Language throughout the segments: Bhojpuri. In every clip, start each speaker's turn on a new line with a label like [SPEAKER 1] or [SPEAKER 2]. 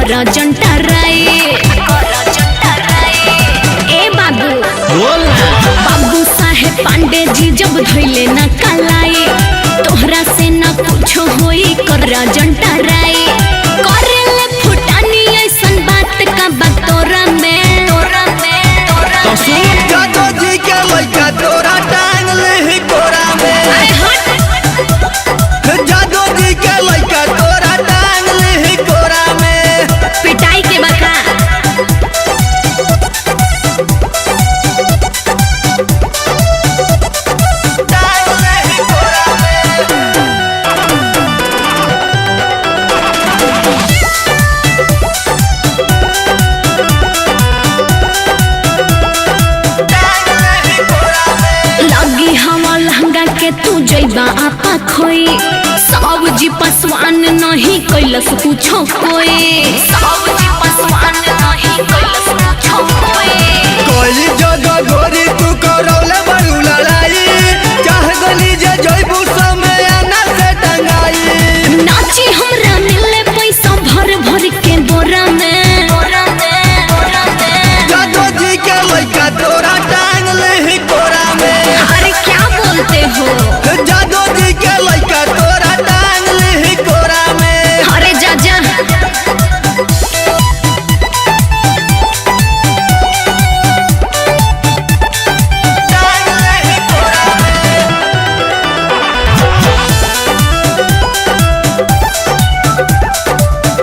[SPEAKER 1] कर जंटा राय ए बाबू बाबू साहेब पांडे जी जब धोइले न कलाई तोहरा से न कुछ होई कर जंटा राय करेले फुटानी ऐसन बात का बतोरा में
[SPEAKER 2] जादो जी के लइका तोरा टांग ले कोरा में जादो जी के लइका तोरा टांग ले कोरा में
[SPEAKER 1] पिटाई के बका
[SPEAKER 2] टांग ले कोरा में
[SPEAKER 1] लगी हवा लहंगा के तू जइबा आपा खोई सब जी पसवान नहीं कैलस पूछो कोई सब जी पसवान नहीं कैलस पूछो
[SPEAKER 2] कोई जगह गोरी तू करौले बड़ू लड़ाई चाह गली जे जइबू समय आना से टंगाई
[SPEAKER 1] नाची हमरा मिले पैसा भर भर के बोरा में
[SPEAKER 2] जादो जी के लइका तोरा टांग ले कोरा में
[SPEAKER 1] अरे क्या बोलते हो
[SPEAKER 2] जादो जी के लइका तोरा टांग ले कोरा में
[SPEAKER 1] अरे जा जा
[SPEAKER 2] टांग ले कोरा में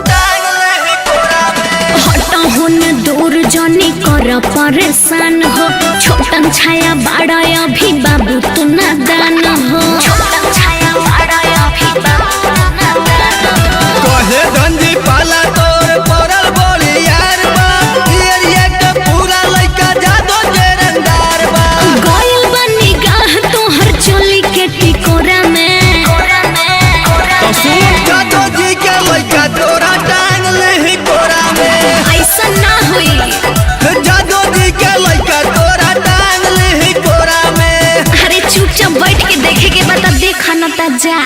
[SPEAKER 2] टांग ले कोरा में
[SPEAKER 1] हटा होने दूर जानी कर परेशान हो छोटन छाया बाड़ा अभी बाबू तू नादान हो छोटन छाया बाड़ा अभी बाबू तू नादान हो
[SPEAKER 2] कहे धंधी पाला तोर पड़ल बोली यार बा एरिया के पूरा लइका जादो जेरंदार बा
[SPEAKER 1] गोयल बनी गाह तोहर चोली के टिकोरा में
[SPEAKER 2] जादो जी के लइका तोरा टांग ले कोरा में
[SPEAKER 1] ऐसा ना हुई
[SPEAKER 2] जादो जी के लइका तोरा टांग ले कोरा में
[SPEAKER 1] अरे चुपचाप बैठ के देखे के बता देखा न ता जा